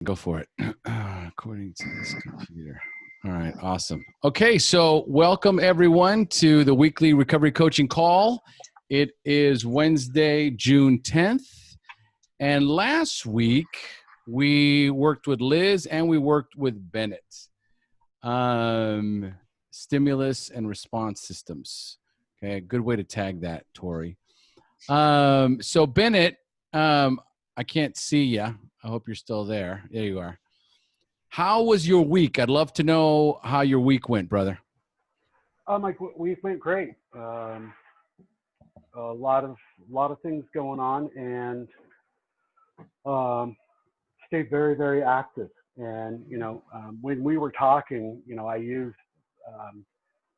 Go for it. According to this computer. All right, awesome. Okay, so welcome everyone to the weekly recovery coaching call. It is Wednesday, June 10th. And last week, we worked with Liz and we worked with Bennett. Stimulus and response systems. Okay, good way to tag that, Tori. So Bennett, I can't see you. I hope you're still there. There you are. How was your week? I'd love to know how your week went, brother. My week went great. A lot of things going on, and stayed very active. And when we were talking, I used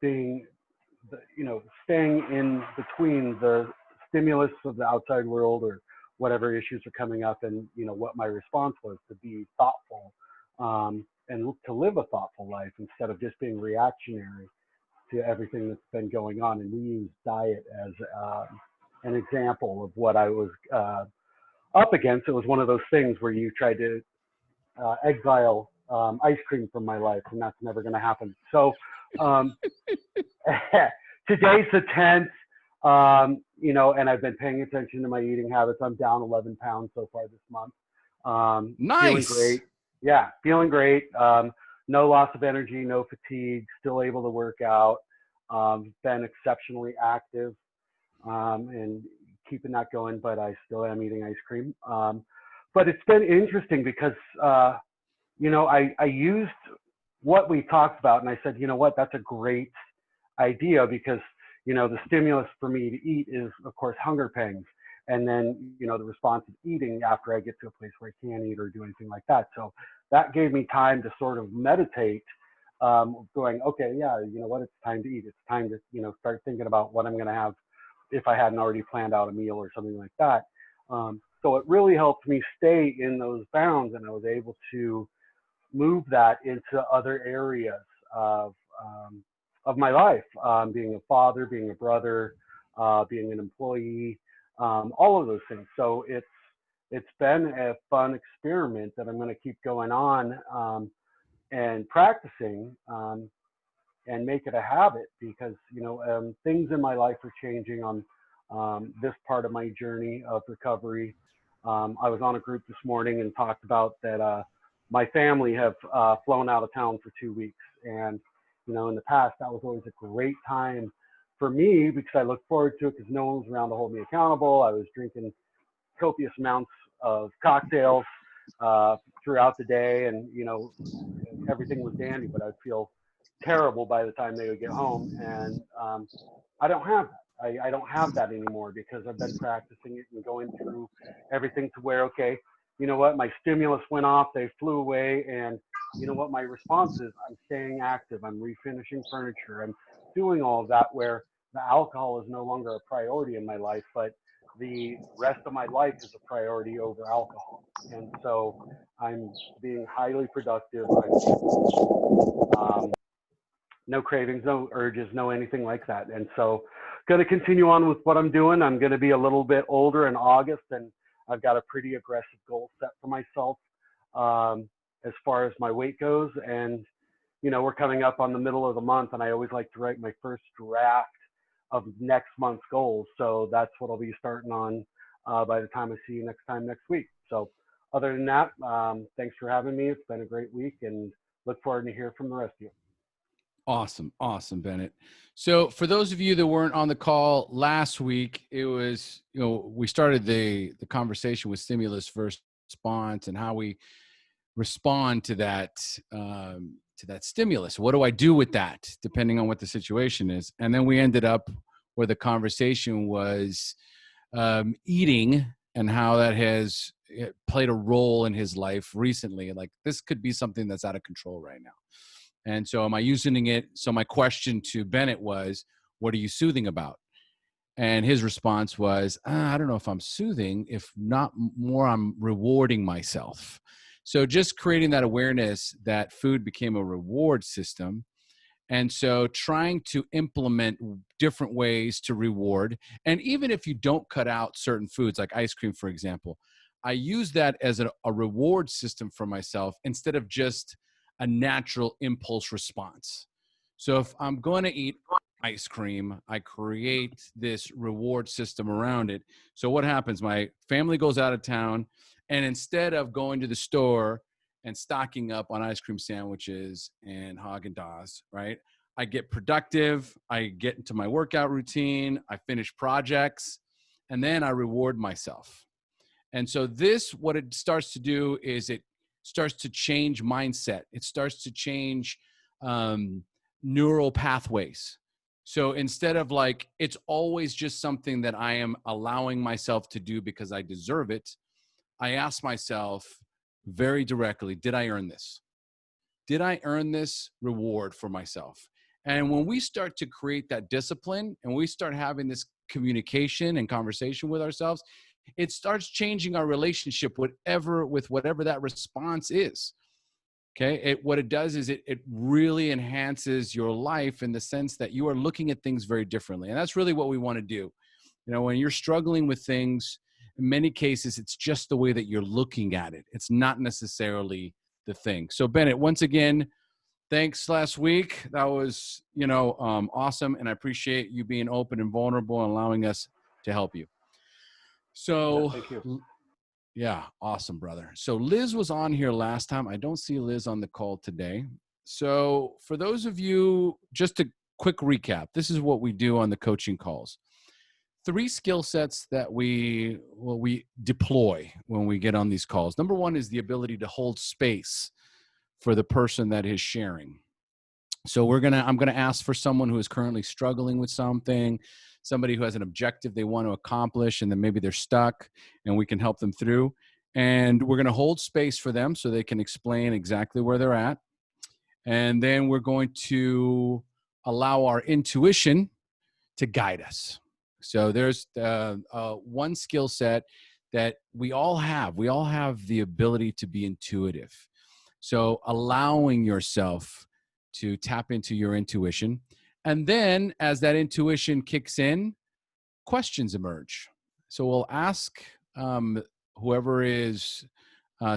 being, staying in between the stimulus of the outside world or whatever issues are coming up, and what my response was to be thoughtful, and to live a thoughtful life instead of just being reactionary to everything that's been going on. And we use diet as an example of what I was up against. It was one of those things where you tried to exile ice cream from my life, and that's never going to happen. So today's the 10th, and I've been paying attention to my eating habits. I'm down 11 pounds so far this month. Nice. Feeling great. Yeah, feeling great. No loss of energy, no fatigue, still able to work out. Been exceptionally active, and keeping that going, but I still am eating ice cream. But it's been interesting because, I used what we talked about, and I said, that's a great idea, because, the stimulus for me to eat is, of course, hunger pangs. And then, the response is eating after I get to a place where I can't eat or do anything like that. So that gave me time to sort of meditate, going, okay, yeah, it's time to eat. It's time to, start thinking about what I'm going to have if I hadn't already planned out a meal or something like that. So it really helped me stay in those bounds, and I was able to move that into other areas of my life, being a father, being a brother, being an employee, all of those things. So it's been a fun experiment that I'm going to keep going on, and practicing, and make it a habit, because things in my life are changing on this part of my journey of recovery. I was on a group this morning and talked about that my family have flown out of town for 2 weeks, and in the past that was always a great time for me, because I looked forward to it, because no one was around to hold me accountable. I was drinking copious amounts of cocktails throughout the day, and everything was dandy, but I'd feel terrible by the time they would get home. And I don't have that. I don't have that anymore, because I've been practicing it and going through everything to where, okay, my stimulus went off, they flew away, and my response is I'm staying active, I'm refinishing furniture, I'm doing all of that, where the alcohol is no longer a priority in my life, but the rest of my life is a priority over alcohol. And so I'm being highly productive. No cravings, no urges, no anything like that. And so going to continue on with what I'm doing. I'm going to be a little bit older in August, and I've got a pretty aggressive goal set for myself, as far as my weight goes. And, we're coming up on the middle of the month, and I always like to write my first draft of next month's goals. So that's what I'll be starting on by the time I see you next week. So other than that, thanks for having me. It's been a great week, and look forward to hear from the rest of you. Awesome, Bennett. So for those of you that weren't on the call last week, it was, we started the conversation with stimulus versus response, and how we respond to that stimulus. What do I do with that, depending on what the situation is? And then we ended up where the conversation was eating, and how that has played a role in his life recently. Like, this could be something that's out of control right now. And so am I using it? So my question to Bennett was, what are you soothing about? And his response was, I don't know if I'm soothing, if not more, I'm rewarding myself. So just creating that awareness that food became a reward system. And so trying to implement different ways to reward. And even if you don't cut out certain foods, like ice cream, for example, I use that as a reward system for myself instead of just a natural impulse response. So if I'm going to eat ice cream, I create this reward system around it. So what happens? My family goes out of town, and instead of going to the store and stocking up on ice cream sandwiches and Haagen-Dazs, right? I get productive, I get into my workout routine, I finish projects, and then I reward myself. And so this, what it starts to do is it starts to change mindset. It starts to change um, neural pathways. So instead of like, it's always just something that I am allowing myself to do because I deserve it, I ask myself very directly, did I earn this? Did I earn this reward for myself? And when we start to create that discipline and we start having this communication and conversation with ourselves, it starts changing our relationship with whatever that response is. Okay. What it does is it really enhances your life in the sense that you are looking at things very differently. And that's really what we want to do. You know, when you're struggling with things, in many cases, it's just the way that you're looking at it. It's not necessarily the thing. So Bennett, once again, thanks last week. That was, awesome. And I appreciate you being open and vulnerable and allowing us to help you. So Thank you. yeah, awesome, brother. So Liz was on here last time. I don't see Liz on the call today. So for those of you, just a quick recap, this is what we do on the coaching calls. 3 skill sets that we deploy when we get on these calls. Number 1 is the ability to hold space for the person that is sharing. So I'm gonna ask for someone who is currently struggling with something, somebody who has an objective they want to accomplish, and then maybe they're stuck, and we can help them through. And we're gonna hold space for them so they can explain exactly where they're at. And then we're going to allow our intuition to guide us. So there's one skill set that we all have. We all have the ability to be intuitive. So allowing yourself to tap into your intuition. And then as that intuition kicks in, questions emerge. So we'll ask whoever is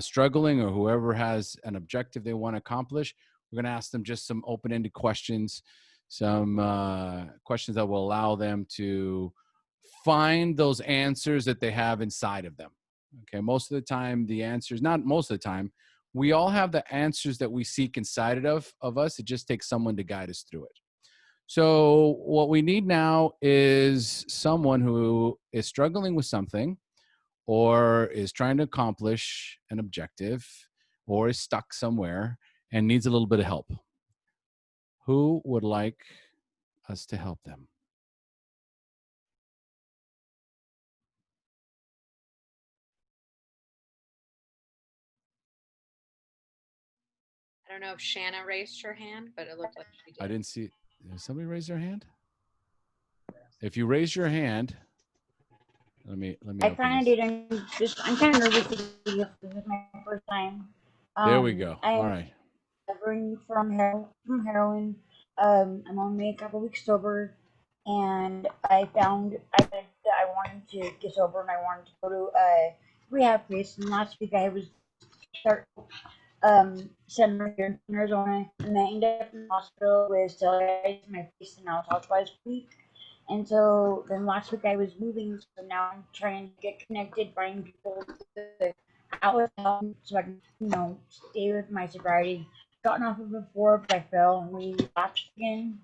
struggling or whoever has an objective they want to accomplish, we're going to ask them just some open-ended questions, some questions that will allow them to find those answers that they have inside of them. Okay, most of the time, the answers, not most of the time, we all have the answers that we seek inside of us. It just takes someone to guide us through it. So what we need now is someone who is struggling with something or is trying to accomplish an objective or is stuck somewhere and needs a little bit of help. Who would like us to help them? I don't know if Shanna raised her hand, but it looked like she did. I didn't see. Did somebody raise their hand? If you raise your hand, let me. I kind of did. I'm kind of nervous because this is my first time. There we go. I All am right. recovering from heroin. I'm only a couple weeks sober, and I found that I wanted to get sober and I wanted to go to a rehab place. And last week I was start center here in Arizona, and I ended up in the hospital with cellulite in my face, and I was hospitalized for a week. And so then last week I was moving, so now I'm trying to get connected, find people to out with help so I can, stay with my sobriety. Gotten off of it before, but I fell and relapsed again.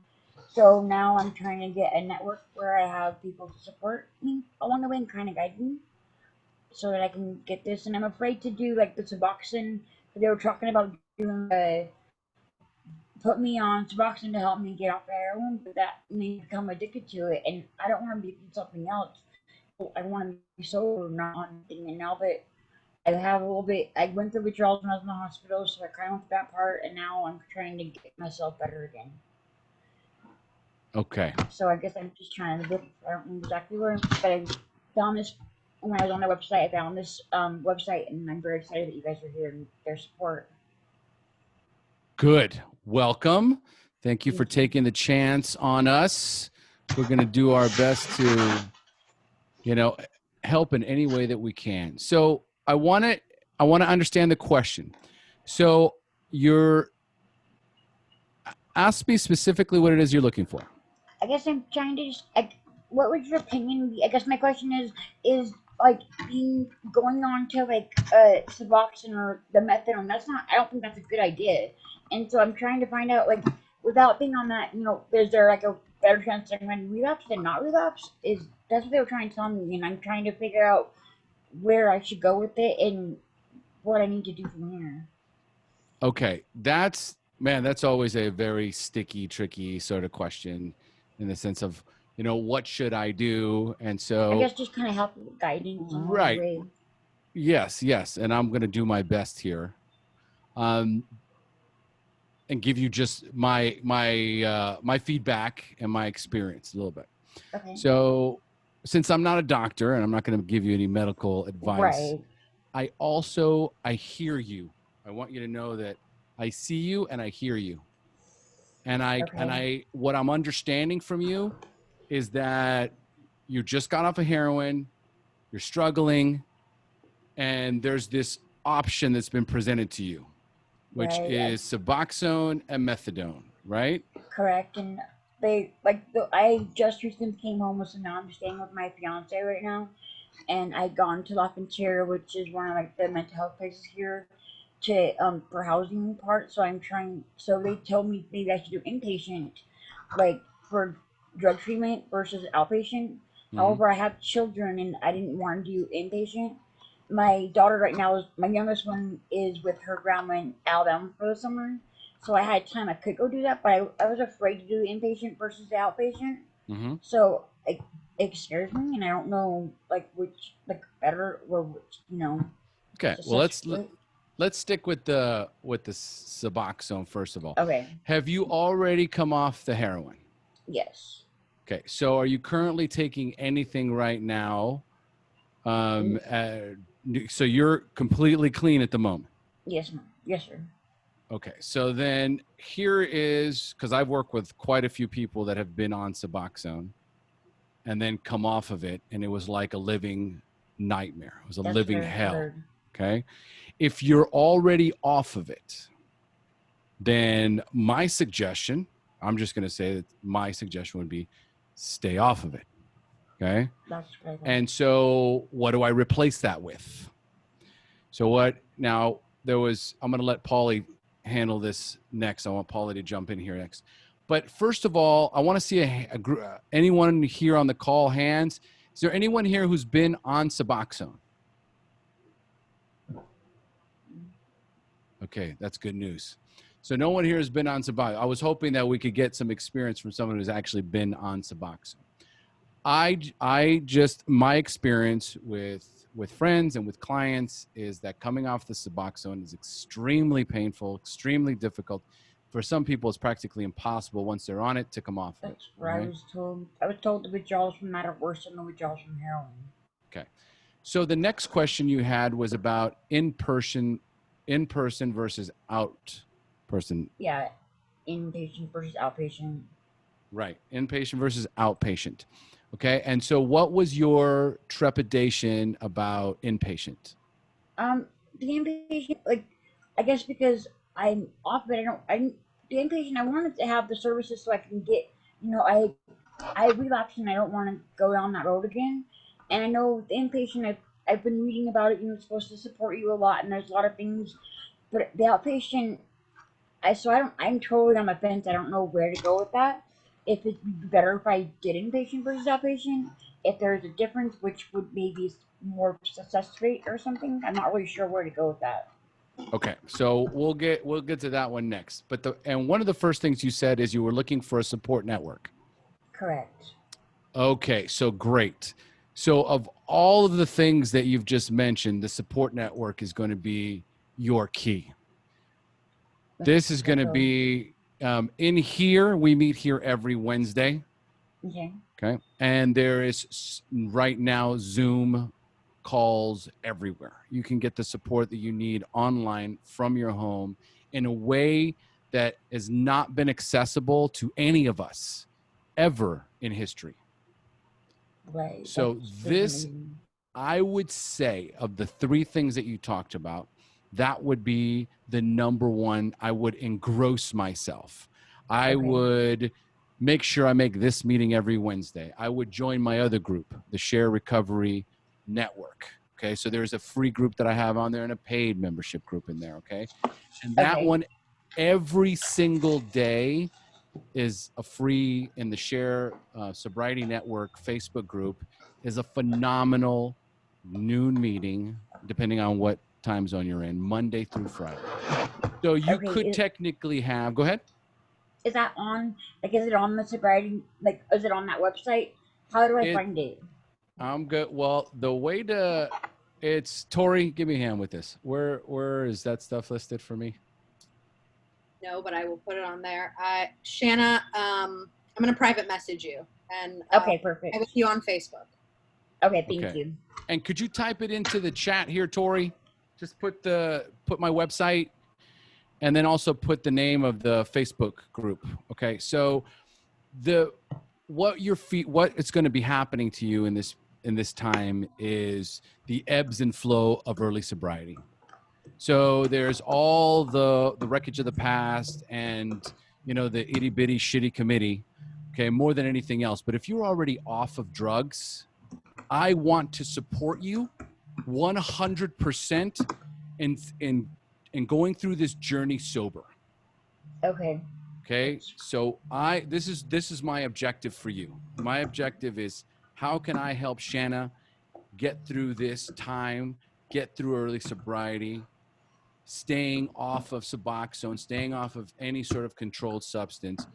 So now I'm trying to get a network where I have people to support me along the way and kind of guide me so that I can get this. And I'm afraid to do like the Suboxone. They were talking about doing put me on Suboxone to help me get off the heroin, but that made me become addicted to it, and I don't want to be something else. I want to be sober, not on anything. And now that I have a little bit, I went through withdrawals when I was in the hospital, so I kind of went through that part, and now I'm trying to get myself better again. Okay. So I guess I'm just trying to look. I don't know exactly where, but I found this when I was on their website. I found this website, and I'm very excited that you guys are here and their support. Good. Welcome. Thank you for taking the chance on us. We're going to do our best to, help in any way that we can. So I want to understand the question. So ask me specifically what it is you're looking for. I guess I'm trying to just, what would your opinion be? I guess my question is like going on to like Suboxone or the methadone. That's not. I don't think that's a good idea. And so I'm trying to find out like without being on that. Is there like a better chance I'm going to relapse than not relapse? That's what they were trying to tell me, and I'm trying to figure out where I should go with it and what I need to do from here. Okay, that's always a very sticky, tricky sort of question, in the sense of what should I do, and I so guess just kind of help guidance along the right, way. yes, and I'm going to do my best here, and give you just my feedback and my experience a little bit. Okay. So, since I'm not a doctor and I'm not going to give you any medical advice, Right. I hear you. I want you to know that I see you and I hear you. And what I'm understanding from you is that you just got off of heroin, you're struggling, and there's this option that's been presented to you, which Right. is Suboxone and methadone, right? Correct. And I just recently came home, so now I'm staying with my fiance right now, and I gone to La Frontera, which is one of like the mental health places here, to for housing part. So I'm trying. So they told me maybe I should do inpatient, like for drug treatment versus outpatient. Mm-hmm. However, I have children, and I didn't want to do inpatient. My daughter right now is my youngest one is with her grandma in Alabama for the summer. So I had time I could go do that, but I was afraid to do the inpatient versus the outpatient. Mm-hmm. So it scares me, and I don't know like which like better or which. Okay. to Well, such split. let's stick with the Suboxone first of all. Okay. Have you already come off the heroin? Yes. Okay. So are you currently taking anything right now? So you're completely clean at the moment. Yes, ma'am. Yes, sir. Okay. So then here is, because I've worked with quite a few people that have been on Suboxone and then come off of it, and it was like a living nightmare. It was a That's living what I hell. heard. Okay. If you're already off of it, then my suggestion, I'm just going to say that my suggestion would be stay off of it. Okay. That's what I thought. And so what do I replace that with? So I'm going to let Paulie handle this next. I want Paulie to jump in here next. But first of all, I want to see anyone here on the call hands. Is there anyone here who's been on Suboxone? Okay, that's good news. So no one here has been on Suboxone. I was hoping that we could get some experience from someone who's actually been on Suboxone. My experience with friends and with clients is that coming off the Suboxone is extremely painful, extremely difficult. For some people, it's practically impossible once they're on it to come off of it. That's what Right? I was told. I was told the withdrawals from that are worse than the withdrawals from heroin. Okay. So the next question you had was about in person versus out person. Yeah, inpatient versus outpatient. Right. Inpatient versus outpatient. Okay. And so what was your trepidation about inpatient? The inpatient, like, I guess because I'm off, but the inpatient, I wanted to have the services so I can get, I relapsed and I don't want to go down that road again. And I know with the inpatient, I've been reading about it. It's supposed to support you a lot, and there's a lot of things. But the outpatient, I'm totally on the fence. I don't know where to go with that. If it'd be better if I did inpatient versus outpatient, if there's a difference, which would maybe more success rate or something. I'm not really sure where to go with that. Okay. So we'll get to that one next. And one of the first things you said is you were looking for a support network. Correct. Okay. So great. So of all of the things that you've just mentioned, the support network is going to be your key. This is going to be in here. We meet here every Wednesday. Okay. Okay. And there is right now Zoom calls everywhere. You can get the support that you need online from your home in a way that has not been accessible to any of us ever in history. Right. So That's this, amazing. I would say of the three things that you talked about, that would be the number one. I would engross myself. I Okay. would make sure I make this meeting every Wednesday. I would join my other group, the Share Recovery Network. Okay. So there's a free group that I have on there and a paid membership group in there. Okay. And that Okay. one, every single day, is a free in the Share Sobriety Network Facebook group, is a phenomenal noon meeting, depending on what time zone you're in, Monday through Friday. So you Okay. could technically have, go ahead. Is that on? Like, is it on the sobriety? Like, is it on that website? How do I It, find it? I'm good. Well, the way to, it's Tori, give me a hand with this. Where is that stuff listed for me? No, but I will put it on there. Shanna, I'm going to private message you and Okay, perfect. I with you on Facebook. Okay, thank Okay. you. And could you type it into the chat here, Tori? Just put my website and then also put the name of the Facebook group. Okay. So what it's going to be happening to you in this time is the ebbs and flow of early sobriety. So there's all the wreckage of the past and, the itty bitty shitty committee. Okay. More than anything else. But if you're already off of drugs, I want to support you 100% in going through this journey sober. Okay. Okay. So this is my objective for you. My objective is, how can I help Shanna get through this time, get through early sobriety, staying off of Suboxone, staying off of any sort of controlled substance,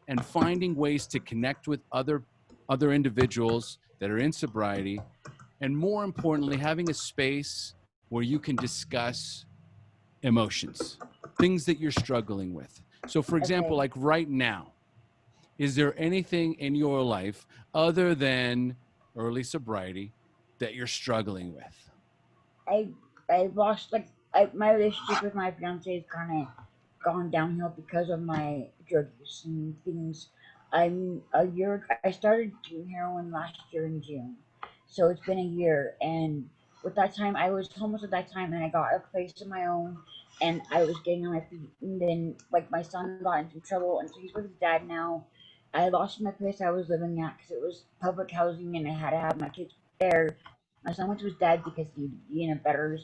and finding ways to connect with other individuals that are in sobriety, and more importantly, having a space where you can discuss emotions, things that you're struggling with. So for example, Okay. like right now, is there anything in your life other than early sobriety that you're struggling with? I lost my relationship with my fiance has kind of gone downhill because of my drug use and things. I'm a year. I started doing heroin last year in June, so it's been a year. And with that time, I was homeless at that time, and I got a place of my own, and I was getting on my feet. And then, like, my son got into trouble, and so he's with his dad now. I lost my place I was living at because it was public housing, and I had to have my kids there. My son went to his dad because he'd be in a better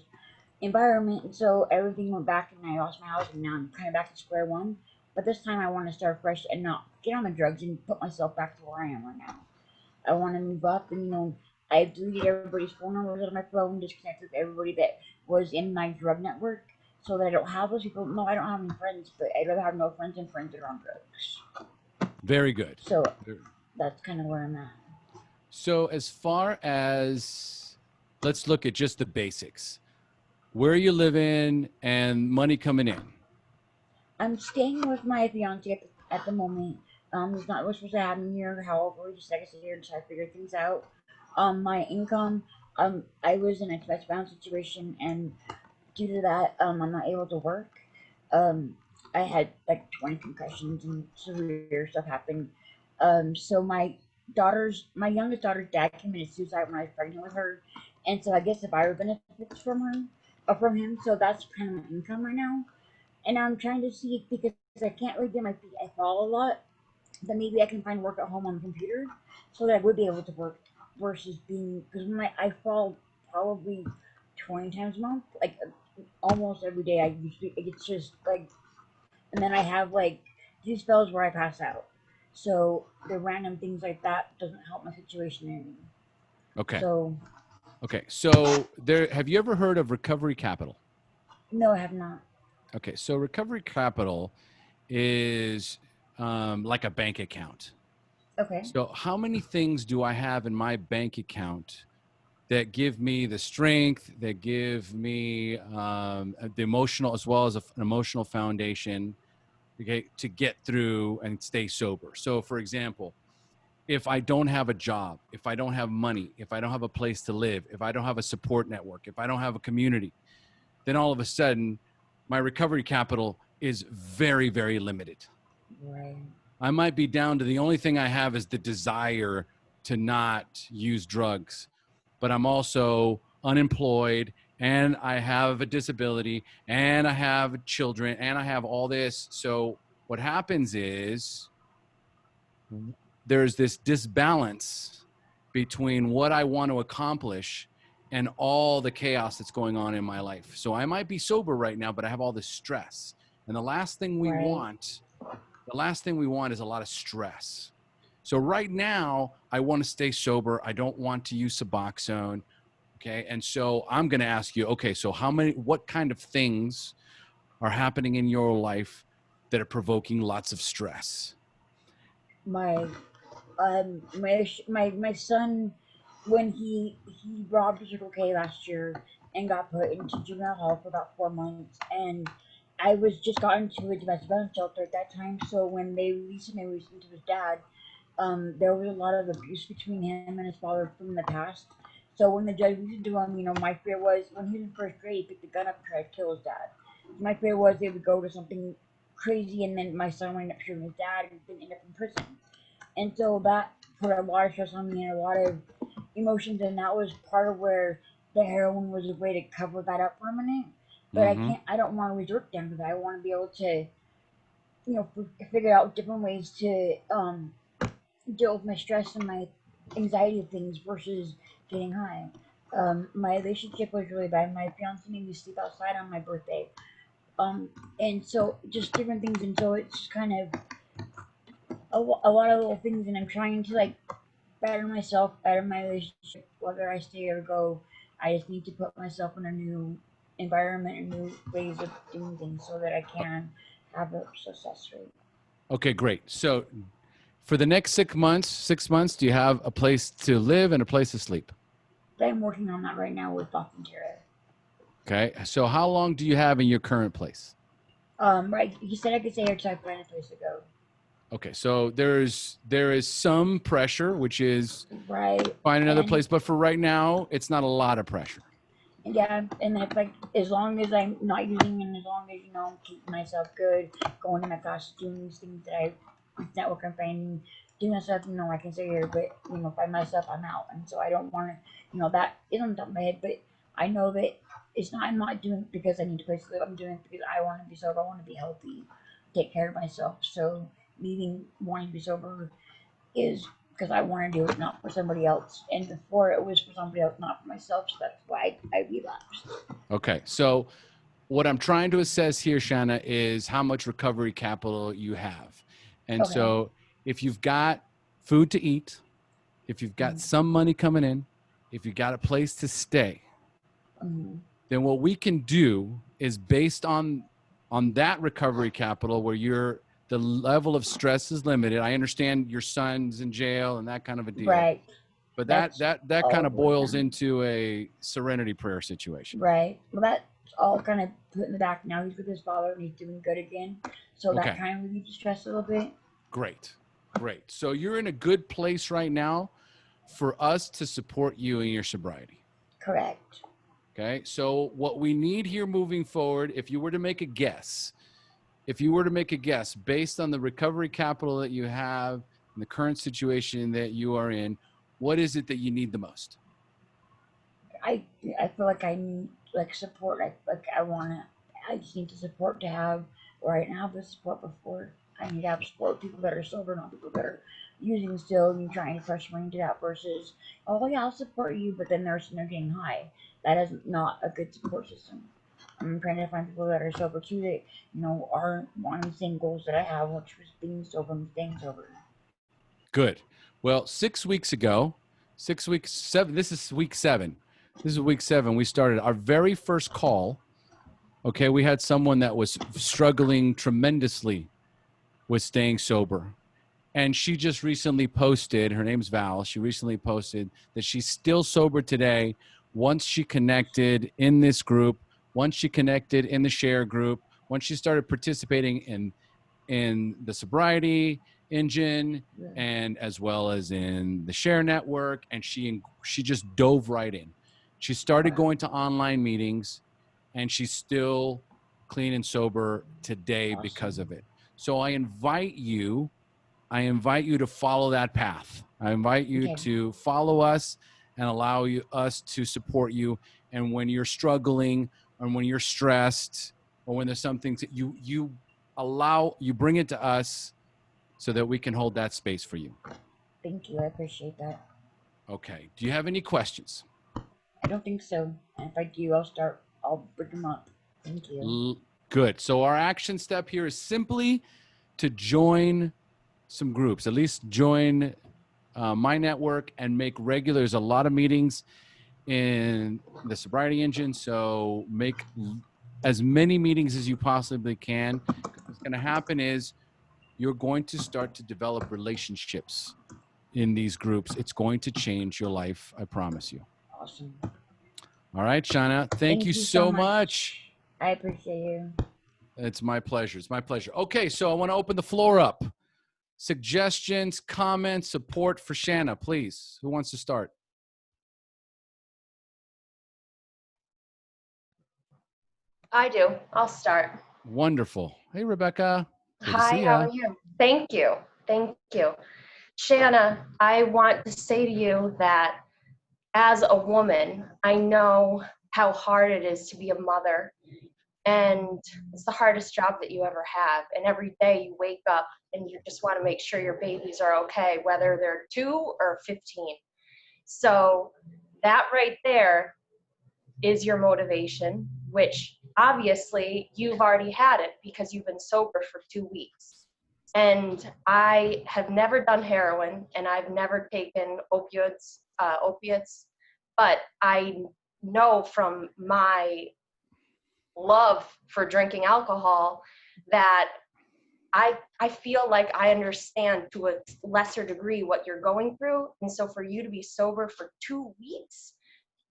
environment, and so everything went back, and I lost my house, and now I'm kind of back to square one. But this time, I want to start fresh and not get on the drugs and put myself back to where I am right now. I want to move up, and I've deleted everybody's phone numbers out of my phone, disconnected with everybody that was in my drug network, so that I don't have those people. No, I don't have any friends, but I'd rather have no friends than friends that are on drugs. Very good. So that's kind of where I'm at. So as far as, let's look at just the basics. Where you live in and money coming in. I'm staying with my fiance at the moment. He's not really supposed to have me here. However, we decided to sit here and try to figure things out. My income, I was in a domestic violence situation, and due to that, I'm not able to work. Um, I had like 20 concussions and severe stuff happen. So my youngest daughter's dad committed suicide when I was pregnant with her, and so I guess if I were benefits from her, from him, so that's kind of my income right now. And I'm trying to see, because I can't really get my feet. I fall a lot. That maybe I can find work at home on the computer, so that I would be able to work versus being, because I fall probably 20 times a month, like almost every day. It's just like, and then I have like these spells where I pass out. So the random things like that doesn't help my situation any. Okay. So Okay. So have you ever heard of Recovery Capital? no, I have not. Okay. So Recovery Capital is like a bank account. Okay. So how many things do I have in my bank account that give me the strength, that give me the emotional, as well as an emotional foundation, okay, to get through and stay sober? So for example, if I don't have a job, if I don't have money, if I don't have a place to live, if I don't have a support network, if I don't have a community, then all of a sudden my recovery capital is very, very limited. Right. I might be down to the only thing I have is the desire to not use drugs. but I'm also unemployed and I have a disability and I have children and I have all this. So what happens is there's this disbalance between what I want to accomplish and all the chaos that's going on in my life. So I might be sober right now, but I have all this stress. And the last thing we Right. want is a lot of stress. So right now, I want to stay sober. I don't want to use Suboxone. Okay. And so I'm going to ask you, okay, so what kind of things are happening in your life that are provoking lots of stress? My my son, when he robbed a Circle K last year and got put into juvenile hall for about 4 months, and I was just got into a domestic violence shelter at that time. So when they released him to his dad. There was a lot of abuse between him and his father from the past. So when the judge listened to him, my fear was when he was in first grade, he picked the gun up and tried to kill his dad. My fear was they would go to something crazy, and then my son would end up shooting his dad and then end up in prison. And so that put a lot of stress on me and a lot of emotions, and that was part of where the heroin was a way to cover that up for a minute. But Mm-hmm. I don't want to resort down to that. I want to be able to, figure out different ways to deal with my stress and my anxiety of things versus getting high. My relationship was really bad. My fiance made me sleep outside on my birthday. Um, and so just different things. And so it's kind of a lot of little things. And I'm trying to like better myself, better my relationship, whether I stay or go. I just need to put myself in a new environment and new ways of doing things so that I can have a success rate. Okay, great. So for the next 6 months, do you have a place to live and a place to sleep? But I'm working on that right now with Bob and Tara. Okay. So how long do you have in your current place? Right. He said I could stay here till I find a place to go. Okay. So there is some pressure, which is Right. find another And place. But for right now, it's not a lot of pressure. yeah, and that's like as long as I'm not using and as long as I'm keeping myself good, going to my classes, doing these things that I network and finding, doing that stuff, I can stay here, but if I mess up, I'm out. And so I don't want to, that is on the top of my head, but I know that I'm not doing it because I need a place to live. I'm doing it because I want to be sober. I want to be healthy, take care of myself. So wanting to be sober is because I want to do it, not for somebody else. And before it was for somebody else, not for myself. So that's why I relapsed. Okay. So what I'm trying to assess here, Shanna, is how much recovery capital you have. And Okay. so if you've got food to eat, if you've got some money coming in, if you've got a place to stay, Mm-hmm. then what we can do is based on that recovery capital where the level of stress is limited. I understand your son's in jail and that kind of a deal, Right. but that That's that all kind of of what boils now. into a serenity prayer situation. Right. Well, that's all kind of put in the back. Now he's with his father and he's doing good again. So that Okay, kind of relieves the stress a little bit. great. So you're in a good place right now for us to support you in your sobriety. Correct. Okay. So what we need here moving forward, if you were to make a guess based on the recovery capital that you have and the current situation that you are in, what is it that you need the most? I I feel like I need like support. I just need the support to have where I didn't have the support before. I need to have support with people that are sober, not people that are using still and trying to pressure me into that versus, oh yeah, I'll support you, but then they're getting high. That is not a good support system. I'm trying to find people that are sober too that, are wanting the same goals that I have, which was being sober and staying sober. Good. Well, 6 weeks ago, this is week 7. This is week 7. We started our very first call. Okay. We had someone that was struggling tremendously with staying sober. And she just recently posted, her name's Val. She recently posted that she's still sober today. Once she connected in this group, once she connected in the share group, once she started participating in the Sobriety Engine Yeah. and as well as in the share network. And she just dove right in. She started going to online meetings and she's still clean and sober today because of it. So I invite you to follow that path. I invite you Okay. to follow us and allow us to support you. And when you're struggling, or when you're stressed, or when there's some things that you bring it to us so that we can hold that space for you. Thank you. I appreciate that. Okay. Do you have any questions? I don't think so. And if I do, I'll bring them up. Thank you. Good. So our action step here is simply to join some groups, at least join my network and make regular. There's a lot of meetings in the Sobriety Engine. So make as many meetings as you possibly can. What's going to happen is you're going to start to develop relationships in these groups. It's going to change your life. I promise you. Awesome. All right, Shanna. Thank you so much. I appreciate you. It's my pleasure. It's my pleasure. Okay, so I want to open the floor up. Suggestions, comments, support for Shanna, please. Who wants to start? I do. I'll start. Wonderful. Hey, Rebecca. Good to Hi, see how ya. are you? Thank you. Thank you. Shanna, I want to say to you that as a woman, I know how hard it is to be a mother. And it's the hardest job that you ever have. And every day you wake up and you just want to make sure your babies are okay, whether they're 2 or 15. So that right there is your motivation, which obviously you've already had it because you've been sober for 2 weeks. And I have never done heroin and I've never taken opiates, but I know from my love for drinking alcohol that I feel like I understand to a lesser degree what you're going through. And so for you to be sober for 2 weeks,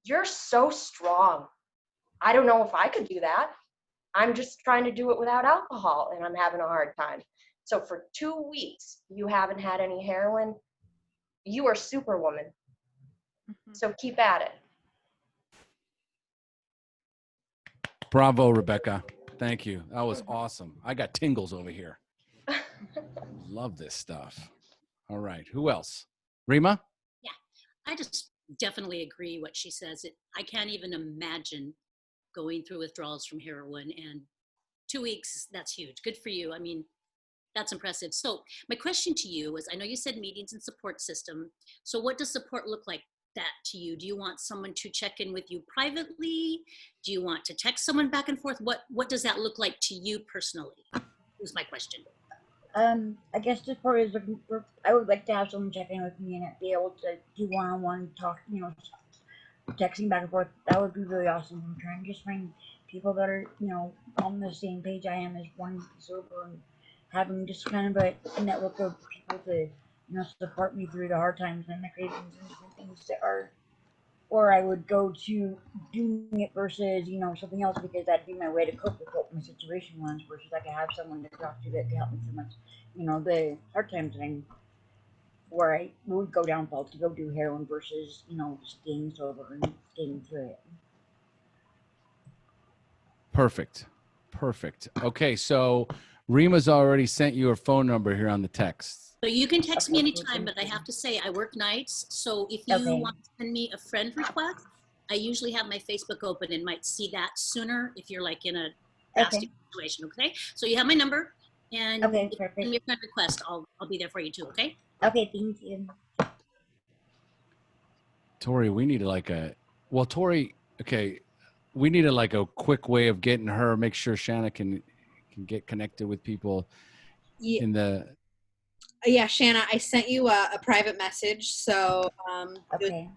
you're so strong. I don't know if I could do that. I'm just trying to do it without alcohol and I'm having a hard time. So for 2 weeks, you haven't had any heroin. You are superwoman. So keep at it. Bravo, Rebecca. Thank you. That was awesome. I got tingles over here. Love this stuff. All right. Who else? Rima? Yeah, I just definitely agree what she says. I can't even imagine going through withdrawals from heroin, and 2 weeks, that's huge. Good for you. I mean, that's impressive. So my question to you is, I know you said meetings and support system. So what does support look like that to you? Do you want someone to check in with you privately? Do you want to text someone back and forth? What does that look like to you personally? Is my question. I guess this part is looking for. I would like to have someone check in with me and be able to do one-on-one talk. Texting back and forth. That would be really awesome. I'm trying to just find people that are, on the same page I am as wanting to be sober and having just kind of a network of people to, support me through the hard times and the cravings and different things that are. Or I would go to doing it versus, something else because that'd be my way to cope with what my situation was versus I could have someone to talk to that could help me through the hard times that I'm where I would go downfall to go do heroin versus, staying sober and getting through it. Perfect. Perfect. Okay, so Rima's already sent you her phone number here on the text. So you can text me Okay, anytime, but I have to say I work nights. So if you Okay. want to send me a friend request, I usually have my Facebook open and might see that sooner if you're like in a drastic situation. Okay. So you have my number, and Okay, if you perfect. send me a friend request, I'll be there for you too. Okay. Okay, thank you. Tori, we need Tori, okay, we needed like a quick way of getting her, make sure Shanna can get connected with people Yeah, in the. yeah, Shanna, I sent you a private message, so Okay.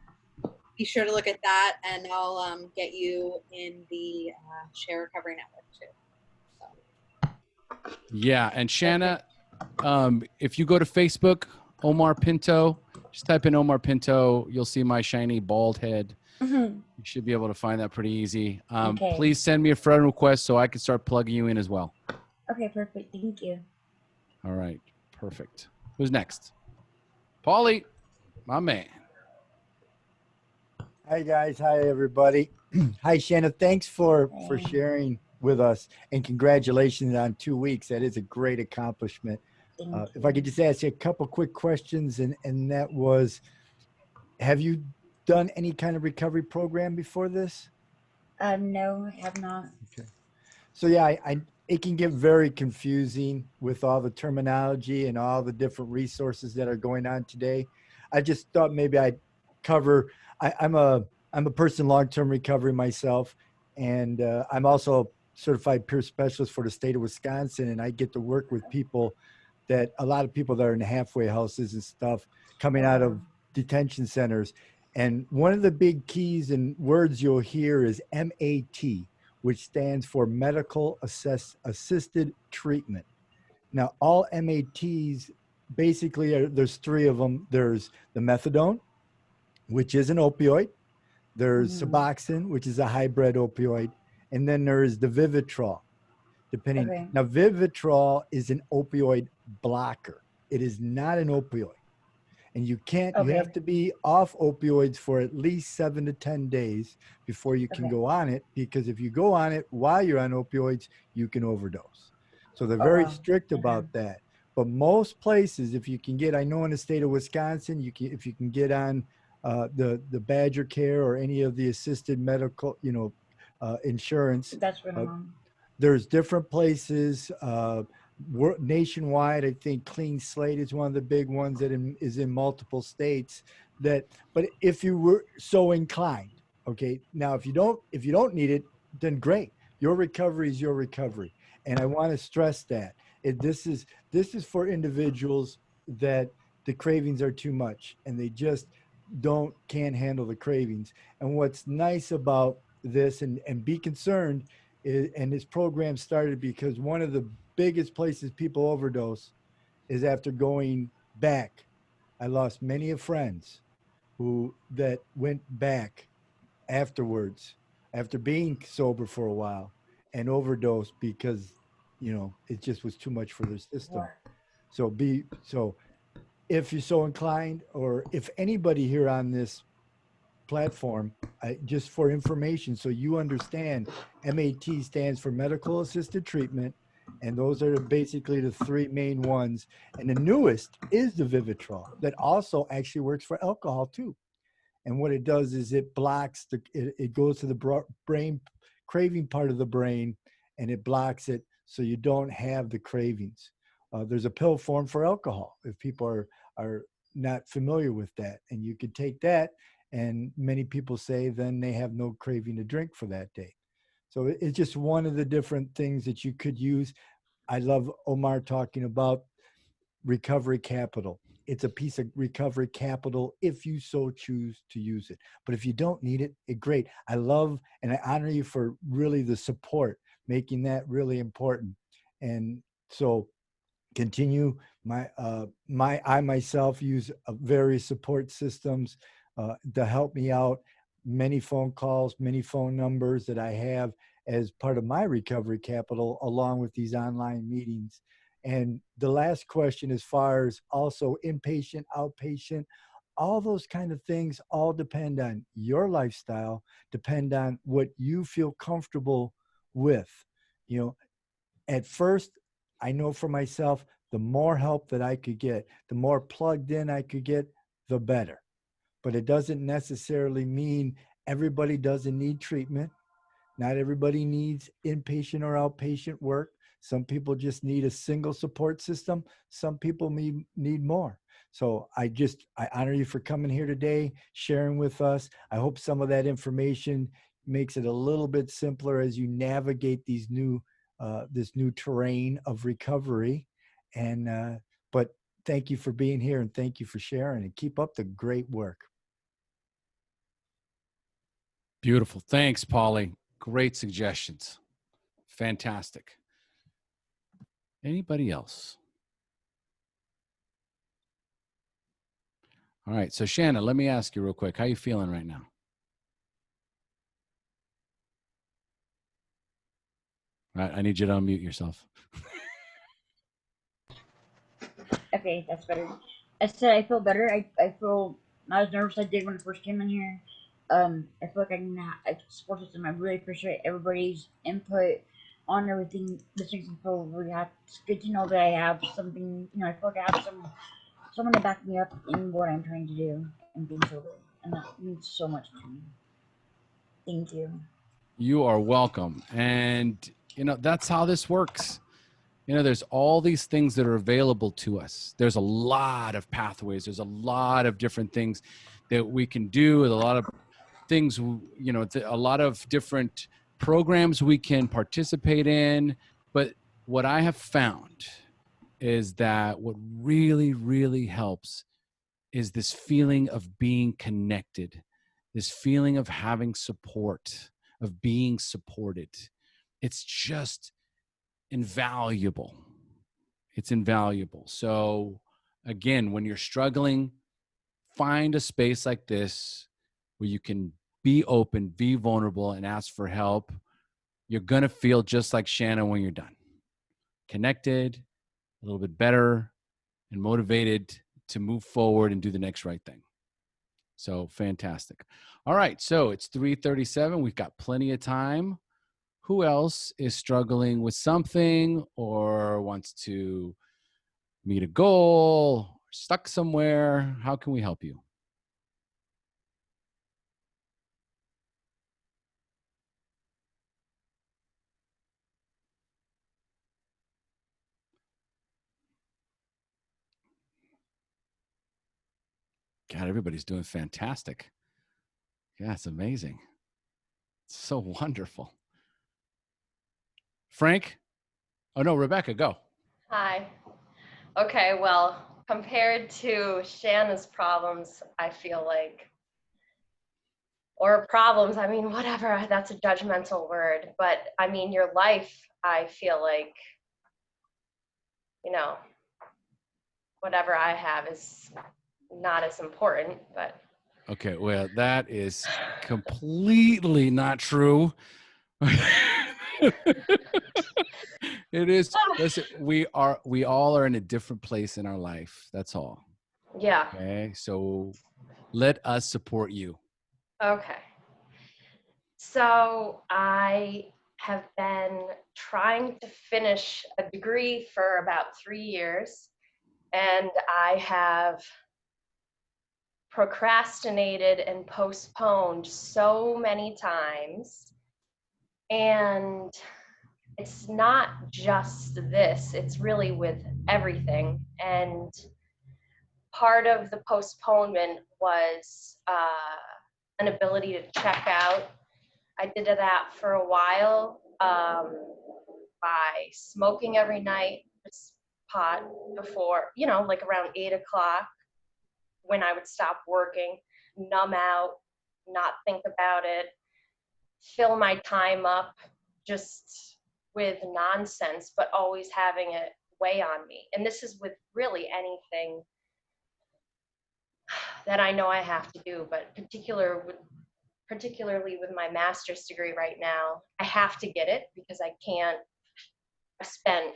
be sure to look at that, and I'll get you in the Share Recovery Network too. So. Yeah, and Shanna, if you go to Facebook, Omar Pinto, just type in Omar Pinto, you'll see my shiny bald head. Mm-hmm. You should be able to find that pretty easy. Okay. Please send me a friend request so I can start plugging you in as well. Okay, perfect. Thank you. All right, perfect. Who's next? Paulie, my man. Hi guys, hi everybody. Hi Shanna, thanks for Hey. sharing with us and congratulations on 2 weeks. That is a great accomplishment. Thank If I you. could just ask you a couple quick questions and that was, have you done any kind of recovery program before this? No, I have not. Okay. So yeah, it can get very confusing with all the terminology and all the different resources that are going on today. I just thought maybe I'd cover. I'm a person long-term recovery myself, and I'm also a certified peer specialist for the state of Wisconsin, and I get to work with people that a lot of people that are in halfway houses and stuff coming out of detention centers. And one of the big keys and words you'll hear is MAT, which stands for medical assisted treatment. Now, all MATs basically there's three of them. There's the methadone, which is an opioid. There's Suboxone, which is a hybrid opioid, and then there is the Vivitrol. Depending Okay. now, Vivitrol is an opioid blocker. It is not an opioid, and you can't. You Okay. have to be off opioids for at least 7 to 10 days before you can Okay. go on it. Because if you go on it while you're on opioids, you can overdose. So they're Oh very wow. strict Okay. about that. But most places, if you can get, I know in the state of Wisconsin, if you can get on the Badger Care or any of the assisted medical, insurance, That's what uh, I'm on. there's different places nationwide. I think Clean Slate is one of the big ones that is in multiple states. But if you were so inclined, okay. Now, if you don't need it, then great. Your recovery is your recovery, and I want to stress that this is for individuals that the cravings are too much and they just can't handle the cravings. And what's nice about this, and be concerned, and this program started because one of the biggest places people overdose is after going back. I lost many of friends who that went back afterwards after being sober for a while and overdosed because it just was too much for their system. So if you're so inclined, or if anybody here on this platform, just for information, so you understand, MAT stands for medical assisted treatment, and those are basically the three main ones. And the newest is the Vivitrol, that also actually works for alcohol too. And what it does is it blocks it goes to the brain craving part of the brain, and it blocks it so you don't have the cravings. There's a pill form for alcohol if people are not familiar with that, and you could take that, and many people say then they have no craving to drink for that day. So it's just one of the different things that you could use. I love Omar talking about recovery capital. It's a piece of recovery capital if you so choose to use it. But if you don't need it, great. I love and I honor you for really the support, making that really important. And so continue. I myself use various support systems to help me out. Many phone calls, many phone numbers that I have as part of my recovery capital, along with these online meetings. And the last question, as far as also inpatient, outpatient, all those kind of things all depend on your lifestyle, depend on what you feel comfortable with. You know, at first, I know for myself, the more help that I could get, the more plugged in I could get, the better. But it doesn't necessarily mean everybody doesn't need treatment. Not everybody needs inpatient or outpatient work. Some people just need a single support system. Some people need more. So I honor you for coming here today, sharing with us. I hope some of that information makes it a little bit simpler as you navigate this new terrain of recovery. But thank you for being here, and thank you for sharing, and keep up the great work. Beautiful. Thanks, Polly. Great suggestions. Fantastic. Anybody else? All right. So Shanna, let me ask you real quick. How you feeling right now? All right. I need you to unmute yourself. Okay, that's better. I said I feel better. I feel not as nervous as I did when I first came in here. I feel like I support system. I really appreciate everybody's input on everything. This makes me feel really happy. It's good to know that I have something. I feel like I have someone to back me up in what I'm trying to do and being sober. and that means so much to me. Thank you. You are welcome. And, that's how this works. There's all these things that are available to us. There's a lot of pathways. There's a lot of different things that we can do. With a lot of things, a lot of different programs we can participate in. But what I have found is that what really, really helps is this feeling of being connected, this feeling of having support, of being supported. It's just invaluable. It's invaluable. So again, when you're struggling, find a space like this where you can be open, be vulnerable, and ask for help. You're going to feel just like Shanna when you're done. Connected, a little bit better, and motivated to move forward and do the next right thing. So fantastic. All right. So it's 3:37. We've got plenty of time. Who else is struggling with something or wants to meet a goal, stuck somewhere? How can we help you? God, everybody's doing fantastic. Yeah, it's amazing. It's so wonderful. Frank? Oh, no, Rebecca, go. Hi. Okay, well, compared to Shanna's problems, I feel like, or problems, I mean, whatever, that's a judgmental word, but I mean, your life, I feel like, whatever I have is not as important, but. Okay, well, that is completely not true. It is. Listen, we all are in a different place in our life. That's all. Yeah. Okay. So let us support you. Okay. So I have been trying to finish a degree for about 3 years, and I have procrastinated and postponed so many times. And it's not just this, it's really with everything. And part of the postponement was an ability to check out. I did that for a while by smoking every night, pot before, like around 8 o'clock when I would stop working, numb out, not think about it, fill my time up just with nonsense, but always having it weigh on me. And this is with really anything that I know I have to do, but particularly with my master's degree right now, I have to get it because I can't spend,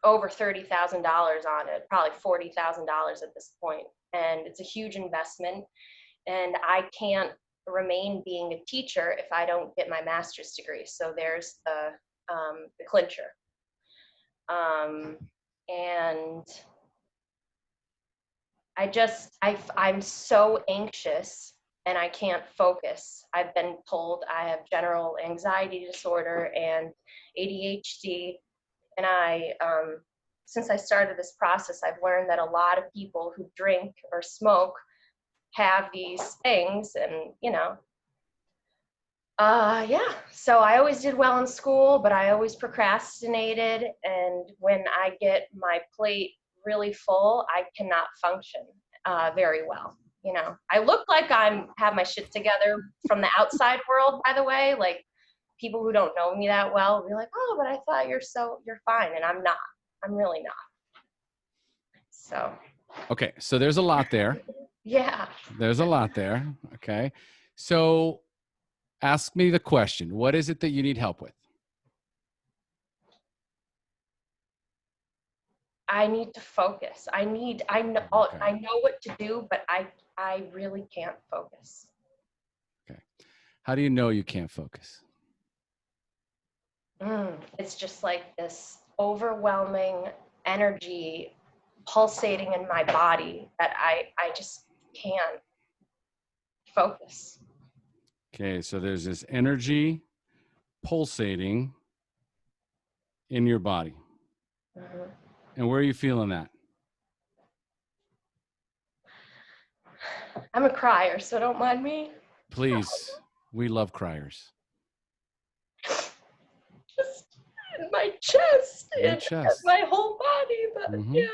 over $30,000 on it, probably $40,000 at this point. And it's a huge investment. And I can't remain being a teacher if I don't get my master's degree. So there's the clincher. And I'm so anxious and I can't focus. I've been told I have general anxiety disorder and ADHD. And since I started this process, I've learned that a lot of people who drink or smoke have these things. And, yeah, so I always did well in school, but I always procrastinated. And when I get my plate really full, I cannot function very well. I look like I have my shit together from the outside world, by the way. Like people who don't know me that well will be like, oh, but I thought you're fine. And I'm not. I'm really not. So. Okay. So there's a lot there. Yeah. There's a lot there. Okay. So ask me the question. What is it that you need help with? I need to focus. I know what to do, but I really can't focus. Okay. How do you know you can't focus? It's just like this overwhelming energy pulsating in my body that I just can't. focus. Okay, so there's this energy pulsating in your body. Mhm. And where are you feeling that? I'm a crier, so don't mind me. Please, we love criers. Just in my chest Your and chest. my whole body. But Mm-hmm. yeah,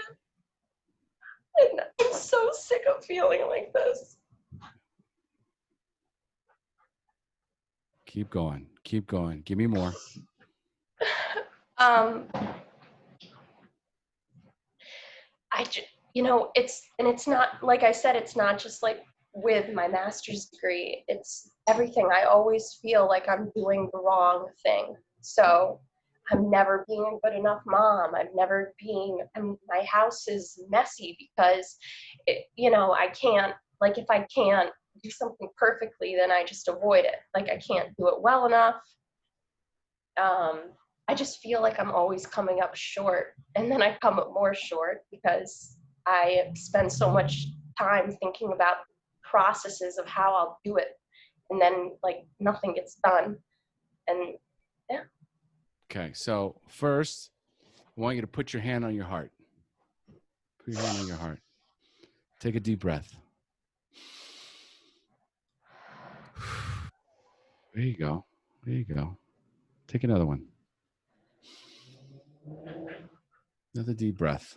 and I'm so sick of feeling like this. Keep going. Keep going. Give me more. It's not, like I said, it's not just like with my master's degree, it's everything. I always feel like I'm doing the wrong thing. So I'm never being a good enough mom. My house is messy because, I can't, like, if I can't do something perfectly, then I just avoid it. Like, I can't do it well enough. I just feel like I'm always coming up short, and then I come up more short because I spend so much time thinking about processes of how I'll do it, and then like nothing gets done. And yeah. Okay, so first, I want you to put your hand on your heart. Put your hand on your heart. Take a deep breath. There you go. There you go. Take another one. Another deep breath.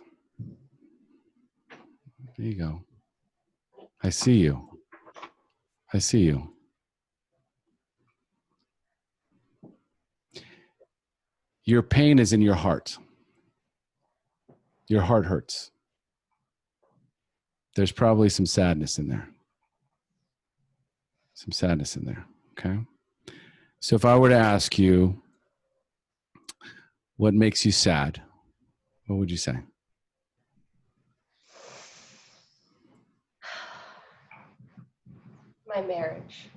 There you go. I see you. I see you. Your pain is in your heart. Your heart hurts. There's probably some sadness in there. Some sadness in there. Okay. So if I were to ask you what makes you sad, what would you say? My marriage.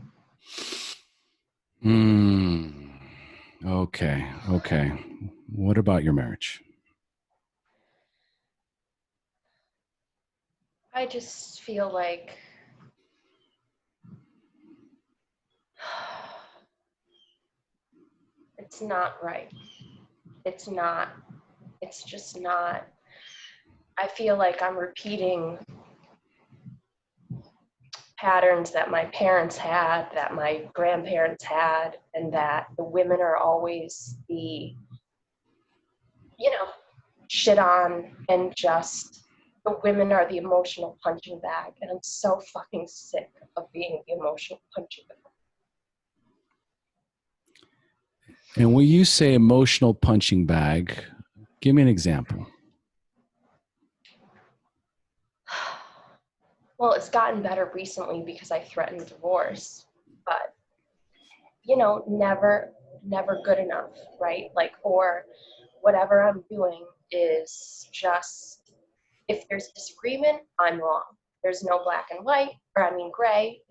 Okay. Okay. What about your marriage? I just feel like it's not right. It's not. It's just not. I feel like I'm repeating patterns that my parents had, that my grandparents had, and that the women are always the, shit on, and just the women are the emotional punching bag. And I'm so fucking sick of being the emotional punching bag. And when you say emotional punching bag, give me an example. Well, it's gotten better recently because I threatened divorce, but never good enough, right? Like, or whatever I'm doing is just, if there's disagreement, I'm wrong. There's no black and white, or I mean gray.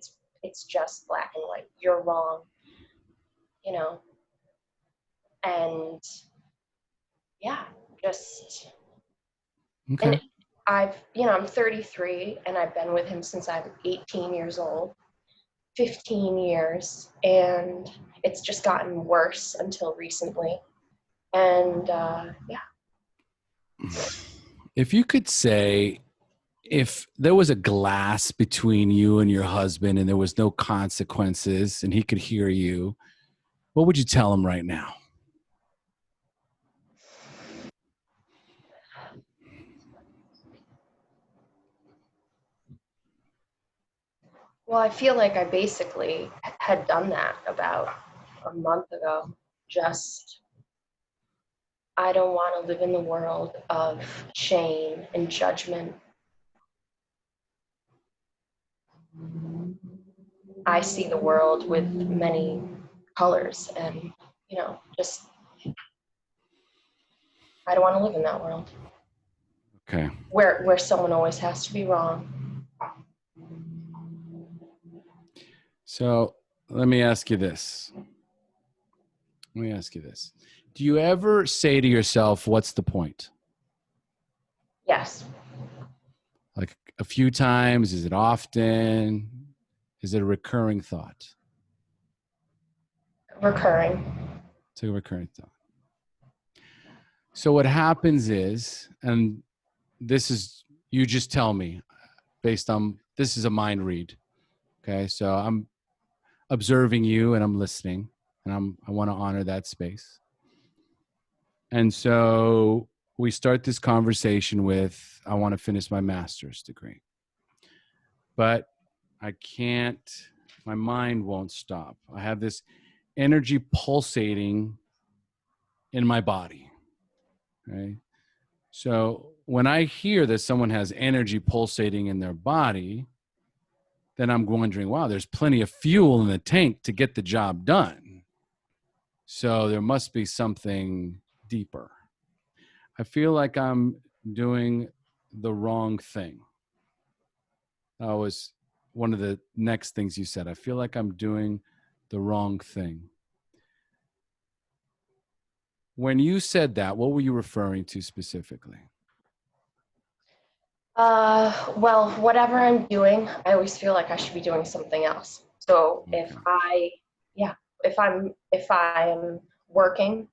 It's just black and white. You're wrong, and yeah, just. Okay. And I'm 33, and I've been with him since I'm 18 years old, 15 years, and it's just gotten worse until recently. And yeah. If you could say, if there was a glass between you and your husband and there was no consequences and he could hear you, what would you tell him right now? Well, I feel like I basically had done that about a month ago. Just, I don't want to live in the world of shame and judgment. I see the world with many colors, and, just, I don't want to live in that world. Okay. Where someone always has to be wrong. So let me ask you this. Do you ever say to yourself, what's the point? Yes. Like a few times? Is it often? Is it a recurring thought? Recurring. It's a recurring thought. So what happens is, and this is, you just tell me based on, this is a mind read. Okay. So I'm observing you and I'm listening, and I want to honor that space. And so we start this conversation with, I want to finish my master's degree, but I can't, my mind won't stop. I have this energy pulsating in my body. Right. So when I hear that someone has energy pulsating in their body, then I'm wondering, wow, there's plenty of fuel in the tank to get the job done. So there must be something deeper. I feel like I'm doing the wrong thing. That was one of the next things you said. I feel like I'm doing the wrong thing. When you said that, what were you referring to specifically? Well, whatever I'm doing, I always feel like I should be doing something else. So Okay. if I am working,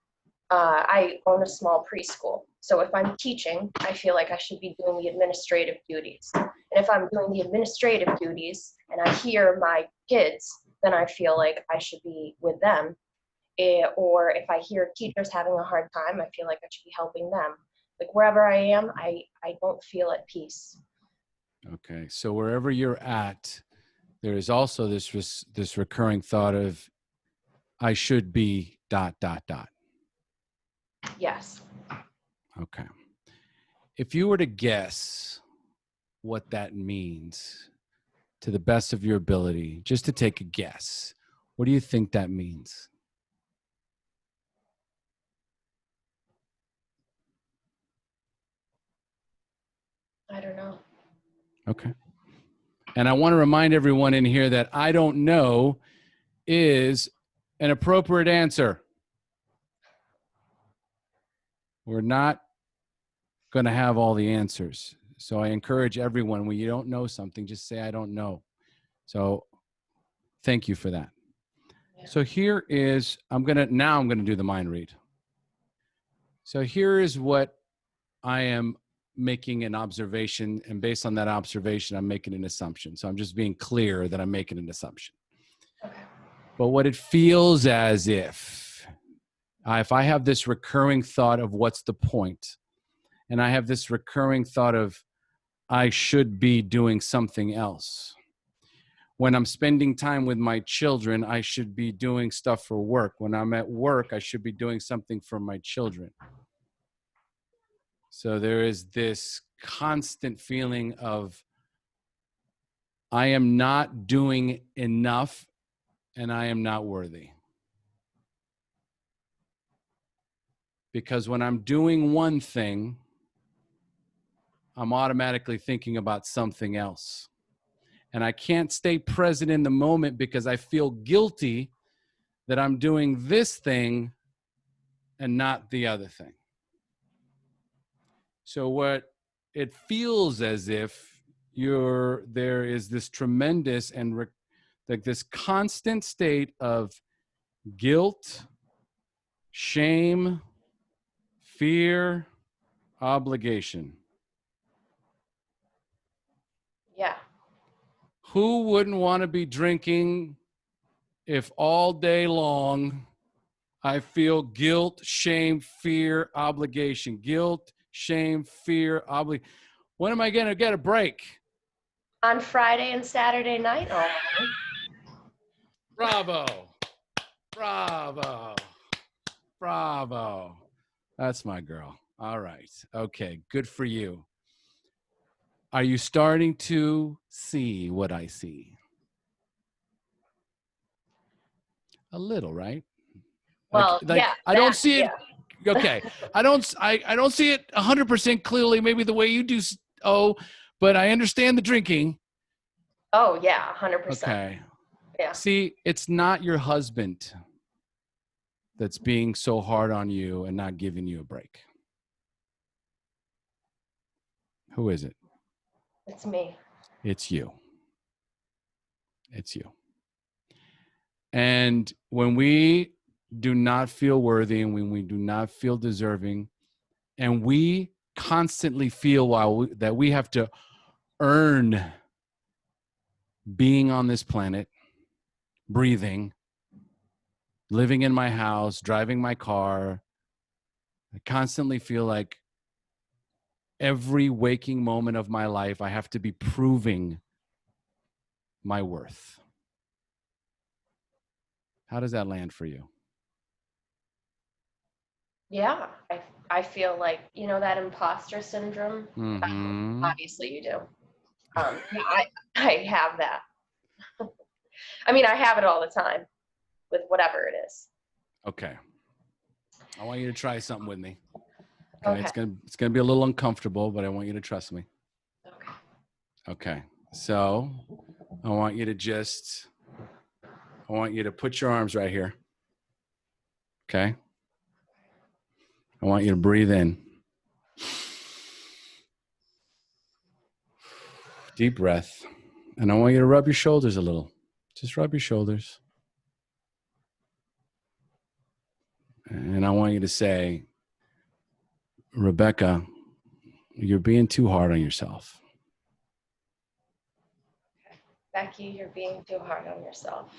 I own a small preschool. So if I'm teaching, I feel like I should be doing the administrative duties. And if I'm doing the administrative duties and I hear my kids, then I feel like I should be with them. Or if I hear teachers having a hard time, I feel like I should be helping them. Like wherever I am, I don't feel at peace. Okay. So wherever you're at, there is also this recurring thought of, I should be ... Yes. Okay. If you were to guess what that means to the best of your ability, just to take a guess, what do you think that means? I don't know. Okay. And I want to remind everyone in here that I don't know is an appropriate answer. We're not going to have all the answers. So I encourage everyone, when you don't know something, just say, I don't know. So thank you for that. Yeah. So here is, I'm going to do the mind read. So here is what I am making an observation, and based on that observation, I'm making an assumption. So I'm just being clear that I'm making an assumption. Okay. But what it feels as if I have this recurring thought of what's the point, and I have this recurring thought of I should be doing something else. When I'm spending time with my children, I should be doing stuff for work. When I'm at work, I should be doing something for my children. So there is this constant feeling of I am not doing enough and I am not worthy. Because when I'm doing one thing, I'm automatically thinking about something else. And I can't stay present in the moment because I feel guilty that I'm doing this thing and not the other thing. So what it feels as if there is this tremendous and like this constant state of guilt, shame, fear, obligation. Yeah. Who wouldn't want to be drinking if all day long I feel guilt, shame, fear, obligation? Guilt, shame, fear, obligation. When am I going to get a break? On Friday and Saturday night. Oh. Bravo. Bravo. Bravo. That's my girl. All right. Okay. Good for you. Are you starting to see what I see? A little, right? Well, yeah. I don't see it. Yeah. Okay. I don't see it 100% clearly, maybe the way you do. But I understand the drinking. Oh yeah, 100%. Okay. Yeah. See, it's not your husband that's being so hard on you and not giving you a break. Who is it? It's me. It's you. It's you. And when we do not feel worthy and when we do not feel deserving, and we constantly feel that we have to earn being on this planet, breathing, living in my house, driving my car, I constantly feel like every waking moment of my life, I have to be proving my worth. How does that land for you? Yeah, I feel like, you know, that imposter syndrome. Mm-hmm. Obviously you do. Yeah, I have that. I mean, I have it all the time with whatever it is. Okay. I want you to try something with me. Okay. Okay. It's gonna be a little uncomfortable, but I want you to trust me. Okay. Okay. So I want you to put your arms right here. Okay. I want you to breathe in. Deep breath. And I want you to rub your shoulders a little. Just rub your shoulders. And I want you to say, Rebecca, you're being too hard on yourself. Becky, you're being too hard on yourself.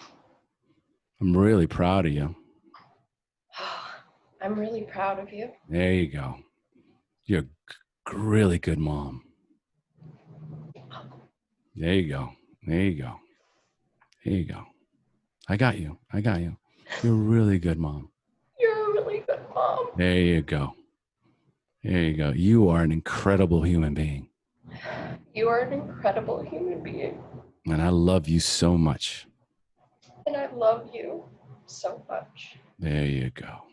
I'm really proud of you. I'm really proud of you. There you go. You're a really good mom. There you go. There you go. There you go. I got you. I got you. You're a really good mom. You're a really good mom. There you go. There you go. You are an incredible human being. You are an incredible human being. And I love you so much. And I love you so much. There you go.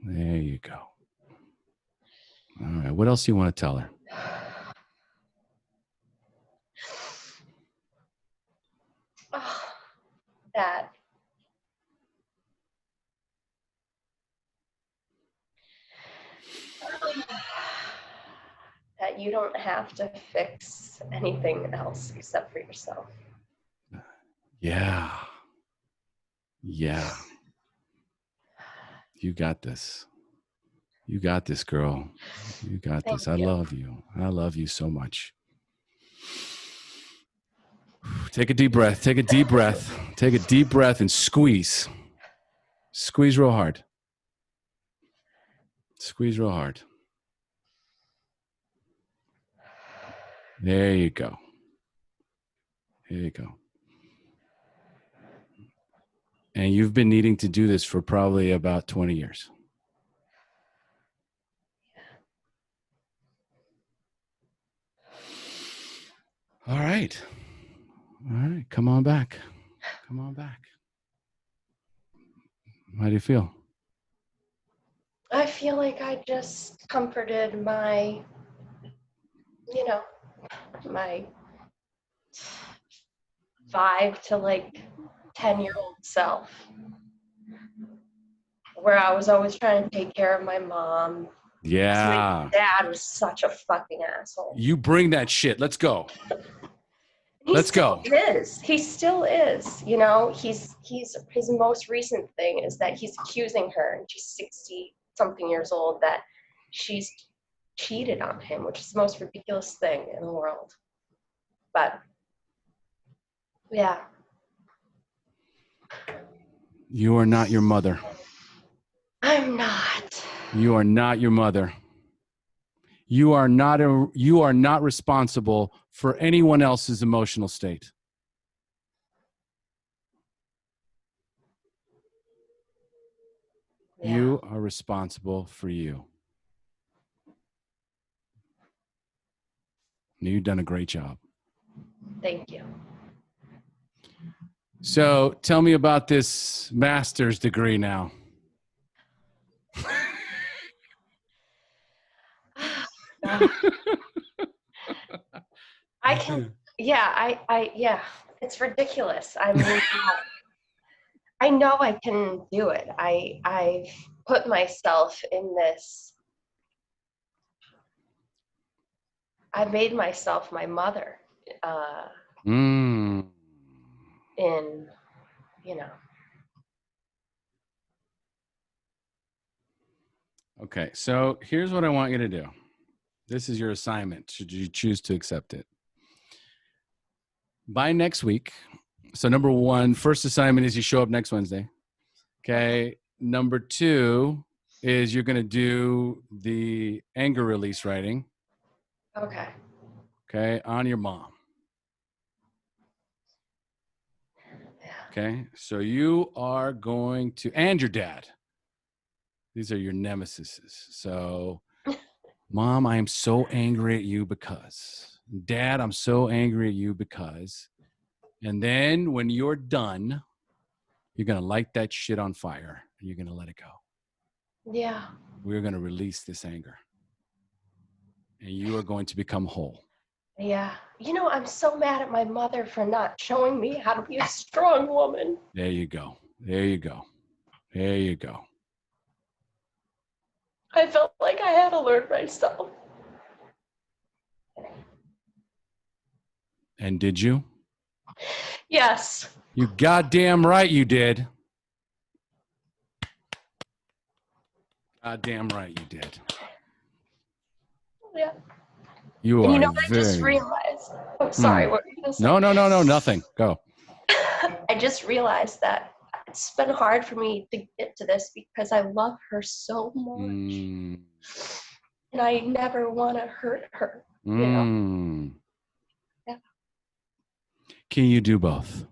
There you go. All right. What else do you want to tell her? That that you don't have to fix anything else except for yourself. Yeah. Yeah. You got this. You got this, girl. You got this. I love you. I love you so much. Take a deep breath. Take a deep breath. Take a deep breath and squeeze. Squeeze real hard. Squeeze real hard. There you go. There you go. And you've been needing to do this for probably about 20 years. All right. All right. Come on back. Come on back. How do you feel? I feel like I just comforted my, you know, my 5 to like 10-year-old self, where I was always trying to take care of my mom. Yeah. My dad was such a fucking asshole. You bring that shit. Let's go. Let's go. He still is. You know, he's his most recent thing is that he's accusing her, and she's 60 something years old, that she's cheated on him, which is the most ridiculous thing in the world. But yeah. You are not your mother. I'm not. You are not your mother. You are not responsible for anyone else's emotional state. Yeah. You are responsible for you. You've done a great job. Thank you. So tell me about this master's degree now. I can, yeah, yeah, it's ridiculous. I mean, I know I can do it. I've put myself in this. I made myself my mother. in, you know. Okay, so here's what I want you to do. This is your assignment, should you choose to accept it. By next week, so number one, first assignment is you show up next Wednesday. Okay. Number two is you're going to do the anger release writing. Okay. Okay. On your mom. Okay. So you are going to, and your dad. These are your nemesis. So, Mom, I am so angry at you because. Dad, I'm so angry at you because. And then when you're done, you're going to light that shit on fire and you're going to let it go. Yeah. We're going to release this anger. And you are going to become whole. Yeah. You know, I'm so mad at my mother for not showing me how to be a strong woman. There you go. There you go. There you go. I felt like I had to learn myself. And did you? Yes. You goddamn right you did. Goddamn right you did. Yeah. You And are you know, I just very. realized, I'm sorry, what were you going to say? No, nothing. Go. I just realized that it's been hard for me to get to this because I love her so much. And I never want to hurt her, you know? Yeah. Can you do both?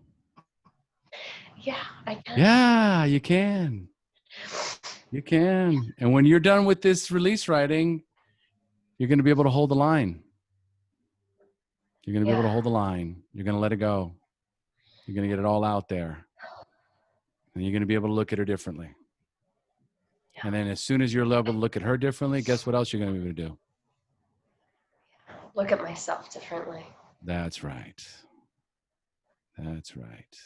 Yeah, I can. Yeah, you can. You can. And when you're done with this release writing, you're going to be able to hold the line. You're going to be able to hold the line. You're going to let it go. You're going to get it all out there. And you're going to be able to look at her differently. Yeah. And then as soon as you're able to look at her differently, guess what else you're going to be able to do? Look at myself differently. That's right. That's right.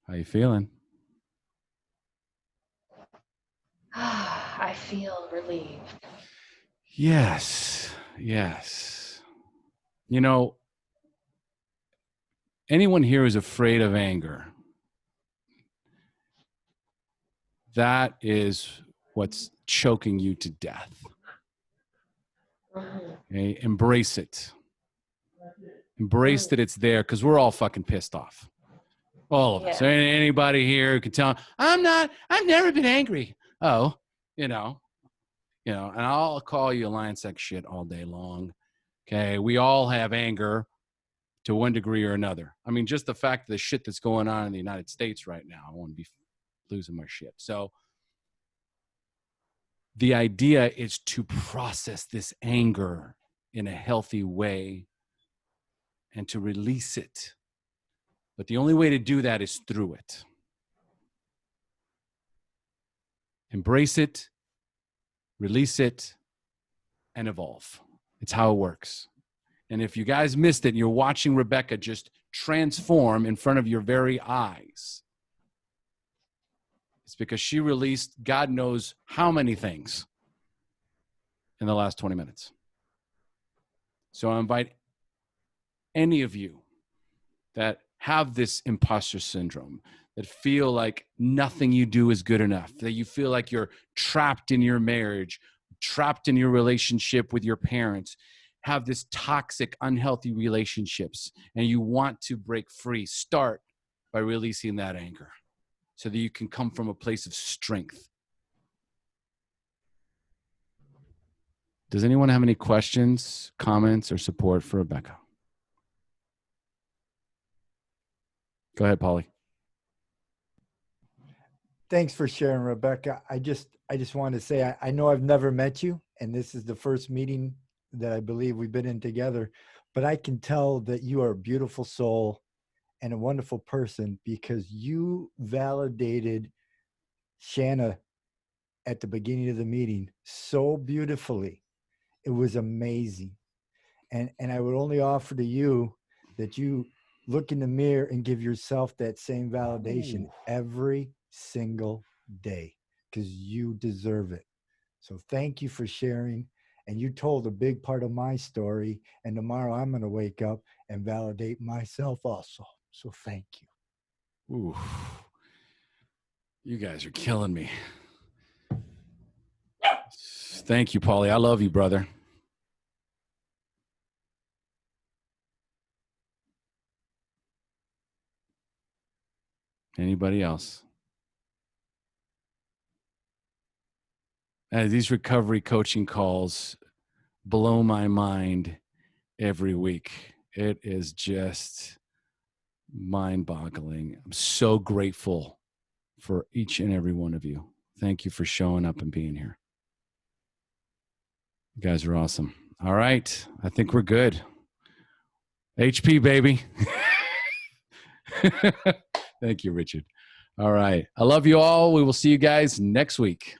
How you feeling? I feel relieved. Yes. Yes. You know, anyone here who's afraid of anger, that is what's choking you to death. Okay? Embrace it. Embrace that it's there, because we're all fucking pissed off. All of us. Anybody here who can tell, I've never been angry. Oh, you know, and I'll call you a lion sex shit all day long. Okay. We all have anger to one degree or another. I mean, just the fact of the shit that's going on in the United States right now, I want to be losing my shit. So the idea is to process this anger in a healthy way and to release it. But the only way to do that is through it. Embrace it, release it, and evolve. It's how it works. And if you guys missed it, you're watching Rebecca just transform in front of your very eyes. It's because she released God knows how many things in the last 20 minutes. So I invite any of you that have this imposter syndrome, that feel like nothing you do is good enough, that you feel like you're trapped in your marriage, trapped in your relationship with your parents, have this toxic, unhealthy relationships, and you want to break free, start by releasing that anger so that you can come from a place of strength. Does anyone have any questions, comments, or support for Rebecca? Go ahead, Polly. Thanks for sharing, Rebecca. I just wanted to say, I know I've never met you, and this is the first meeting that I believe we've been in together, but I can tell that you are a beautiful soul and a wonderful person because you validated Shanna at the beginning of the meeting so beautifully. It was amazing. And I would only offer to you that you look in the mirror and give yourself that same validation every single day because you deserve it. So thank you for sharing. And you told a big part of my story. And tomorrow I'm going to wake up and validate myself also. So thank you. Ooh, you guys are killing me. Thank you, Paulie. I love you, brother. Anybody else? These recovery coaching calls blow my mind every week. It is just mind-boggling. I'm so grateful for each and every one of you. Thank you for showing up and being here. You guys are awesome. All right. I think we're good. HP, baby. Thank you, Richard. All right. I love you all. We will see you guys next week.